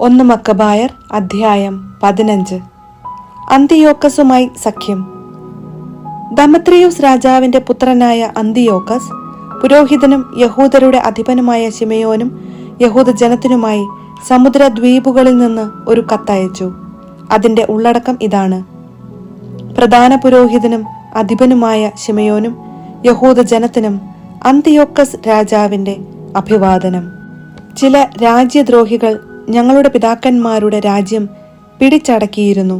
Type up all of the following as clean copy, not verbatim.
1 മക്കബായർ അധ്യായം 15. അന്തിയോക്കസുമായി സഖ്യം. ദമത്രിയൂസ് രാജാവിന്റെ പുത്രനായ അന്തിയോക്കസ് പുരോഹിതനും യഹൂദരുടെ അധിപനുമായ ശിമയോനും യഹൂദ ജനത്തിനുമായി സമുദ്രദ്വീപുകളിൽ നിന്ന് ഒരു കത്തയച്ചു. അതിന്റെ ഉള്ളടക്കം ഇതാണ്: പ്രധാന പുരോഹിതനും അധിപനുമായ ശിമയോനും യഹൂദ ജനത്തിനും അന്തിയോക്കസ് രാജാവിന്റെ അഭിവാദനം. ചില രാജ്യദ്രോഹികൾ ഞങ്ങളുടെ പിതാക്കന്മാരുടെ രാജ്യം പിടിച്ചടക്കിയിരുന്നു.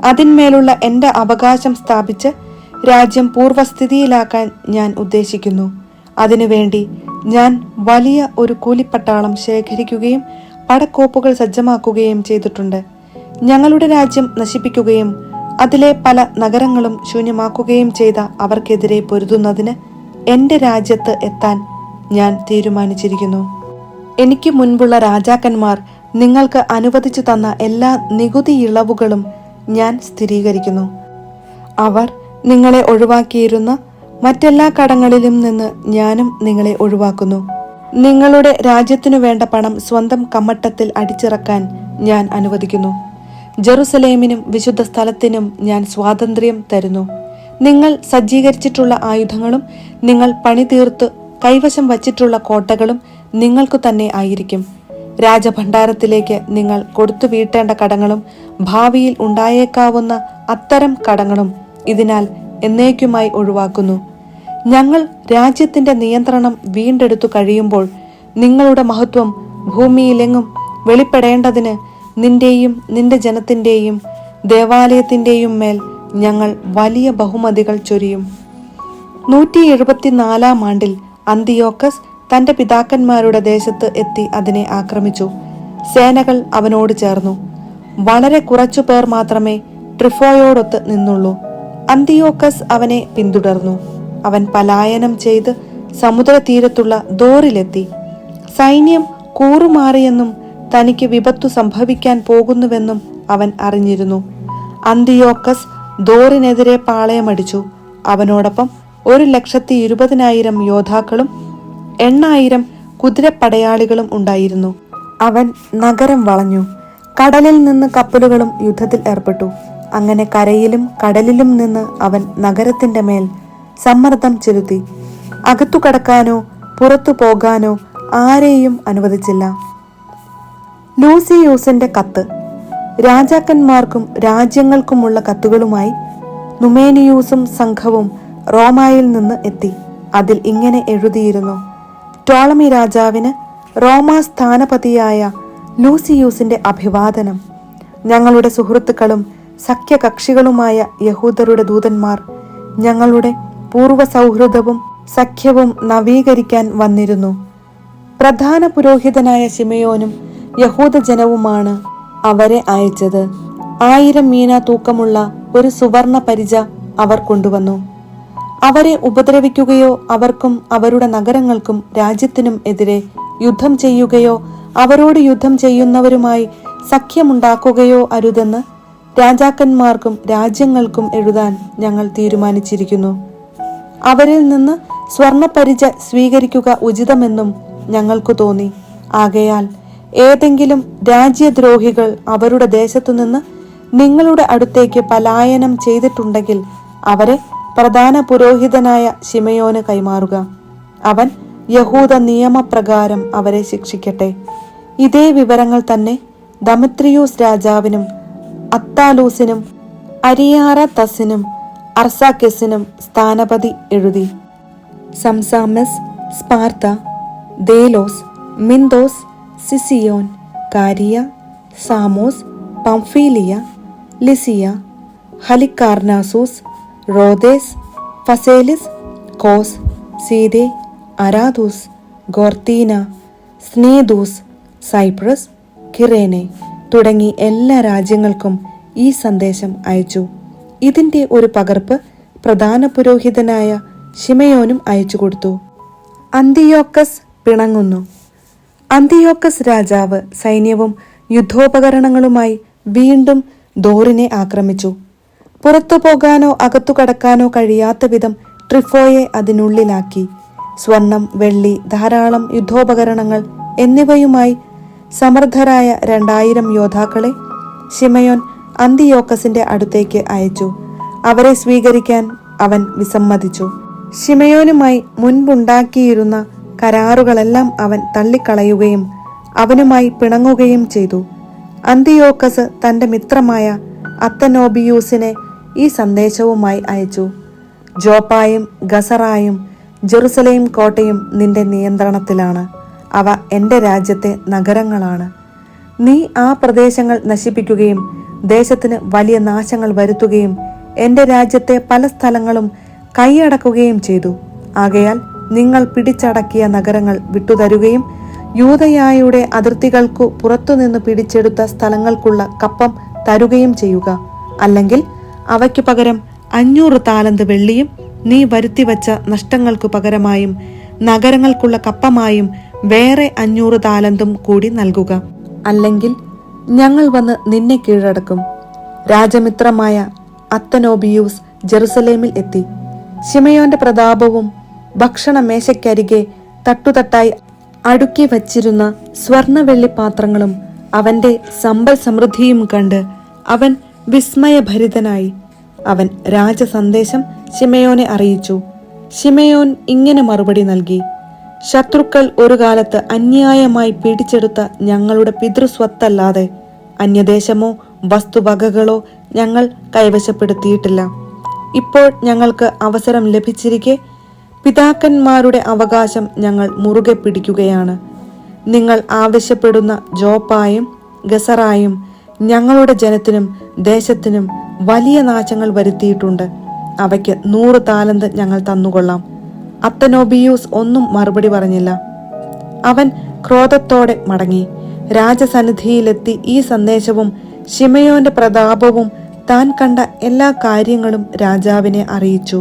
അതിന്മേലുള്ള എൻ്റെ അവകാശം സ്ഥാപിച്ച് രാജ്യം പൂർവ്വസ്ഥിതിയിലാക്കാൻ ഞാൻ ഉദ്ദേശിക്കുന്നു. അതിനുവേണ്ടി ഞാൻ വലിയ ഒരു കൂലിപ്പട്ടാളം ശേഖരിക്കുകയും പടക്കോപ്പുകൾ സജ്ജമാക്കുകയും ചെയ്തിട്ടുണ്ട്. ഞങ്ങളുടെ രാജ്യം നശിപ്പിക്കുകയും അതിലെ പല നഗരങ്ങളും ശൂന്യമാക്കുകയും ചെയ്ത അവർക്കെതിരെ പൊരുതുന്നതിന് എൻ്റെ രാജ്യത്ത് എത്താൻ ഞാൻ തീരുമാനിച്ചിരിക്കുന്നു. എനിക്ക് മുൻപുള്ള രാജാക്കന്മാർ നിങ്ങൾക്ക് അനുവദിച്ചു തന്ന എല്ലാ നികുതി ഇളവുകളും ഞാൻ സ്ഥിരീകരിക്കുന്നു. അവർ നിങ്ങളെ ഒഴിവാക്കിയിരുന്ന മറ്റെല്ലാ കടങ്ങളിലും നിന്ന് ഞാനും നിങ്ങളെ ഒഴിവാക്കുന്നു. നിങ്ങളുടെ രാജ്യത്തിനു വേണ്ട പണം സ്വന്തം കമ്മട്ടത്തിൽ അടിച്ചിറക്കാൻ ഞാൻ അനുവദിക്കുന്നു. ജെറുസലേമിനും വിശുദ്ധ സ്ഥലത്തിനും ഞാൻ സ്വാതന്ത്ര്യം തരുന്നു. നിങ്ങൾ സജ്ജീകരിച്ചിട്ടുള്ള ആയുധങ്ങളും നിങ്ങൾ പണിതീർത്ത് കൈവശം വച്ചിട്ടുള്ള കോട്ടകളും നിങ്ങൾക്കു തന്നെ ആയിരിക്കും. രാജഭണ്ഡാരത്തിലേക്ക് നിങ്ങൾ കൊടുത്തു വീട്ടേണ്ട കടങ്ങളും ഭാവിയിൽ ഉണ്ടായേക്കാവുന്ന അത്തരം കടങ്ങളും ഇതിനാൽ എന്നേക്കുമായി ഒഴിവാക്കുന്നു. ഞങ്ങൾ രാജ്യത്തിന്റെ നിയന്ത്രണം വീണ്ടെടുത്തു കഴിയുമ്പോൾ നിങ്ങളുടെ മഹത്വം ഭൂമിയിലെങ്ങും വെളിപ്പെടേണ്ടതിന് നിന്റെയും നിന്റെ ജനത്തിന്റെയും ദേവാലയത്തിന്റെയും മേൽ ഞങ്ങൾ വലിയ ബഹുമതികൾ ചൊരിയും. 174 ആണ്ടിൽ അന്തിയോക്കസ് തന്റെ പിതാക്കന്മാരുടെ ദേശത്ത് എത്തി അതിനെ ആക്രമിച്ചു. സേനകൾ അവനോട് ചേർന്നു. വളരെ കുറച്ചു പേർ മാത്രമേ ട്രിഫോയോടൊത്ത് നിന്നുള്ളൂ. അന്തിയോക്കസ് അവനെ പിന്തുടർന്നു. അവൻ പലായനം ചെയ്ത് സമുദ്രതീരത്തുള്ള ദോറിലെത്തി. സൈന്യം കൂറുമാറിയെന്നും തനിക്ക് വിപത്തു സംഭവിക്കാൻ പോകുന്നുവെന്നും അവൻ അറിഞ്ഞിരുന്നു. അന്തിയോക്കസ് ദോറിനെതിരെ പാളയമടിച്ചു. അവനോടൊപ്പം 120,000 യോദ്ധാക്കളും 8,000 കുതിരപ്പടയാളികളും ഉണ്ടായിരുന്നു. അവൻ നഗരം വളഞ്ഞു. കടലിൽ നിന്ന് കപ്പലുകളും യുദ്ധത്തിൽ ഏർപ്പെട്ടു. അങ്ങനെ കരയിലും കടലിലും നിന്ന് അവൻ നഗരത്തിന്റെ മേൽ സമ്മർദ്ദം ചെലുത്തി. അകത്തു കടക്കാനോ പുറത്തു പോകാനോ ആരെയും അനുവദിച്ചില്ല. ലൂസിയൂസിന്റെ കത്ത്. രാജാക്കന്മാർക്കും രാജ്യങ്ങൾക്കുമുള്ള കത്തുകളുമായി നുമേനിയൂസും സംഘവും റോമായിൽ നിന്ന് എത്തി. അതിൽ ഇങ്ങനെ എഴുതിയിരുന്നു: ടോളമി രാജാവിന് റോമാ സ്ഥാനപതിയായ ലൂസിയൂസിന്റെ അഭിവാദനം. ഞങ്ങളുടെ സുഹൃത്തുക്കളും സഖ്യകക്ഷികളുമായ യഹൂദരുടെ ദൂതന്മാർ ഞങ്ങളുടെ പൂർവ്വ സൗഹൃദവും സഖ്യവും നവീകരിക്കാൻ വന്നിരുന്നു. പ്രധാന പുരോഹിതനായ ശിമയോനും യഹൂദ ജനവുമാണ് അവരെ അയച്ചത്. 1000 മീന തൂക്കമുള്ള ഒരു സുവർണ പരിച അവർ കൊണ്ടുവന്നു. അവരെ ഉപദ്രവിക്കുകയോ അവർക്കും അവരുടെ നഗരങ്ങൾക്കും രാജ്യത്തിനും എതിരെ യുദ്ധം ചെയ്യുകയോ അവരോട് യുദ്ധം ചെയ്യുന്നവരുമായി സഖ്യമുണ്ടാക്കുകയോ അരുതെന്ന് രാജാക്കന്മാർക്കും രാജ്യങ്ങൾക്കും എഴുതാൻ ഞങ്ങൾ തീരുമാനിച്ചിരിക്കുന്നു. അവരിൽ നിന്ന് സ്വർണപരിച സ്വീകരിക്കുക ഉചിതമെന്നും ഞങ്ങൾക്കു തോന്നി. ആകയാൽ ഏതെങ്കിലും രാജ്യദ്രോഹികൾ അവരുടെ ദേശത്തുനിന്ന് നിങ്ങളുടെ അടുത്തേക്ക് പലായനം ചെയ്തിട്ടുണ്ടെങ്കിൽ അവരെ പ്രധാന പുരോഹിതനായ ശിമയോന് കൈമാറുക. അവൻ യഹൂദ നിയമപ്രകാരം അവരെ ശിക്ഷിക്കട്ടെ. ഇതേ വിവരങ്ങൾ തന്നെ ദമത്രിയൂസ് രാജാവിനും അത്താലൂസിനും അരിയാറതസിനും അർസാക്കെസിനും സ്ഥാനപതി എഴുതി. സംസാമസ്, Sparta, ദേലോസ്, മിന്തോസ്, സിസിയോൻ, കാരിയ, Samos, പംഫീലിയ, Lisiya, ഹലിക്കാർനാസൂസ്, റോദേസ്, ഫസേലിസ്, cos, സീദെ, അരാദൂസ്, ഗോർത്തീന, സ്നേദൂസ്, Cyprus, കിറേനെ തുടങ്ങി എല്ലാ രാജ്യങ്ങൾക്കും ഈ സന്ദേശം അയച്ചു. ഇതിന്റെ ഒരു പകർപ്പ് പ്രധാന പുരോഹിതനായ ശിമയോനും അയച്ചു കൊടുത്തു. അന്തിയോക്കസ് പിണങ്ങുന്നു. അന്തിയോക്കസ് രാജാവ് സൈന്യവും യുദ്ധോപകരണങ്ങളുമായി വീണ്ടും ദോറിനെ ആക്രമിച്ചു. പുറത്തു പോകാനോ അകത്തു കടക്കാനോ കഴിയാത്ത വിധം ട്രിഫോയെ അതിനുള്ളിലാക്കി. സ്വർണം, വെള്ളി, ധാരാളം യുദ്ധോപകരണങ്ങൾ എന്നിവയുമായി സമർത്ഥരായ 2000 യോദ്ധാക്കളെ ശിമയോൻ അന്തിയോക്കസിന്റെ അടുത്തേക്ക് അയച്ചു. അവരെ സ്വീകരിക്കാൻ അവൻ വിസമ്മതിച്ചു. ശിമയോനുമായി മുൻപുണ്ടാക്കിയിരുന്ന കരാറുകളെല്ലാം അവൻ തള്ളിക്കളയുകയും അവനുമായി പിണങ്ങുകയും ചെയ്തു. അന്തിയോക്കസ് തന്റെ മിത്രമായ അത്തനോബിയൂസിനെ ഈ സന്ദേശവുമായി അയച്ചു: ജോപ്പായും ഗസറായും ജെറുസലേം കോട്ടയും നിന്റെ നിയന്ത്രണത്തിലാണ്. അവ എൻ്റെ രാജ്യത്തെ നഗരങ്ങളാണ്. നീ ആ പ്രദേശങ്ങൾ നശിപ്പിക്കുകയും ദേശത്തിന് വലിയ നാശങ്ങൾ വരുത്തുകയും എൻ്റെ രാജ്യത്തെ പല സ്ഥലങ്ങളും കൈയടക്കുകയും ചെയ്തു. ആകയാൽ നിങ്ങൾ പിടിച്ചടക്കിയ നഗരങ്ങൾ വിട്ടുതരുകയും യൂദയായുടെ അതിർത്തികൾക്കു പുറത്തുനിന്ന് പിടിച്ചെടുത്ത സ്ഥലങ്ങൾക്കുള്ള കപ്പം തരുകയും ചെയ്യുക. അല്ലെങ്കിൽ അവയ്ക്കു പകരം 500 താലന്ത് വെള്ളിയും നീ വരുത്തിവച്ച നഷ്ടങ്ങൾക്കു പകരമായും നഗരങ്ങൾക്കുള്ള കപ്പമായും വേറെ 500 താലന്തും കൂടി നൽകുക. അല്ലെങ്കിൽ ഞങ്ങൾ വന്ന് നിന്നെ കീഴടക്കും. രാജമിത്രമായ അത്തനോബിയൂസ് ജെറുസലേമിൽ എത്തി. ശിമയോന്റെ പ്രതാപവും ഭക്ഷണമേശയ്ക്കരികെ തട്ടുതട്ടായി അടുക്കി വച്ചിരുന്ന സ്വർണവെള്ളി പാത്രങ്ങളും അവന്റെ സമ്പൽ സമൃദ്ധിയും കണ്ട് അവൻ വിസ്മയഭരിതനായി. അവൻ രാജസന്ദേശം ശിമയോനെ അറിയിച്ചു. ശിമയോൻ ഇങ്ങനെ മറുപടി നൽകി: ശത്രുക്കൾ ഒരു കാലത്ത് അന്യായമായി പിടിച്ചെടുത്ത ഞങ്ങളുടെ പിതൃസ്വത്തല്ലാതെ അന്യദേശമോ വസ്തുവകകളോ ഞങ്ങൾ കൈവശപ്പെടുത്തിയിട്ടില്ല. ഇപ്പോൾ ഞങ്ങൾക്ക് അവസരം ലഭിച്ചിരിക്കെ പിതാക്കന്മാരുടെ അവകാശം ഞങ്ങൾ മുറുകെ പിടിക്കുകയാണ്. നിങ്ങൾ ആവശ്യപ്പെടുന്ന ജോപ്പായും ഗസറായും ഞങ്ങളുടെ ജനത്തിനും ദേശത്തിനും വലിയ നാശങ്ങൾ വരുത്തിയിട്ടുണ്ട്. അവയ്ക്ക് 100 താലന്ത് ഞങ്ങൾ തന്നുകൊള്ളാം. അത്തനോബിയൂസ് ഒന്നും മറുപടി പറഞ്ഞില്ല. അവൻ ക്രോധത്തോടെ മടങ്ങി രാജസന്നിധിയിലെത്തി ഈ സന്ദേശവും ശിമയോന്റെ പ്രതാപവും താൻ കണ്ട എല്ലാ കാര്യങ്ങളും രാജാവിനെ അറിയിച്ചു.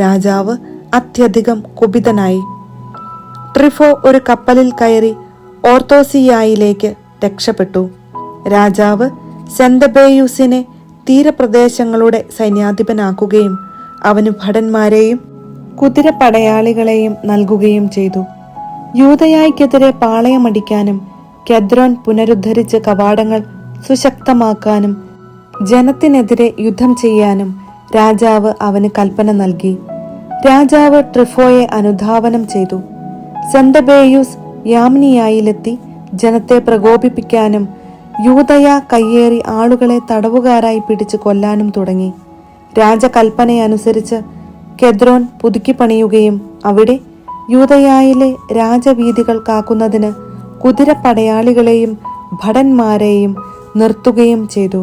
രാജാവ് അത്യധികം കുപിതനായി. ട്രിഫോ ഒരു കപ്പലിൽ കയറി ഓർത്തോസിയായിലേക്ക് രക്ഷപ്പെട്ടു. രാജാവ് സെന്തബേയൂസിനെ തീരപ്രദേശങ്ങളുടെ സൈന്യാധിപനാക്കുകയും അവന് ഭടന്മാരെയും കുതിരപ്പടയാളികളെയും നൽകുകയും ചെയ്തു. യൂദയായ്ക്കെതിരെ പാളയമടിക്കാനും കെദ്രോൻ പുനരുദ്ധരിച്ച് കവാടങ്ങൾ സുശക്തമാക്കാനും ജനത്തിനെതിരെ യുദ്ധം ചെയ്യാനും രാജാവ് അവന് കൽപ്പന നൽകി. രാജാവ് ട്രിഫോയെ അനുധാവനം ചെയ്തു. സെന്തബേയൂസ് യാമ്നിയായിലെത്തി ജനത്തെ പ്രകോപിപ്പിക്കാനും യൂദയ കയ്യേറി ആളുകളെ തടവുകാരായി പിടിച്ചു കൊല്ലാനും തുടങ്ങി. രാജകൽപ്പനയനുസരിച്ച് കെദ്രോൻ പുതുക്കി പണിയുകയും അവിടെ യൂദയായിലെ രാജവീഥികൾ കാക്കുന്നതിന് കുതിരപ്പടയാളികളെയും ഭടന്മാരെയും നിർത്തുകയും ചെയ്തു.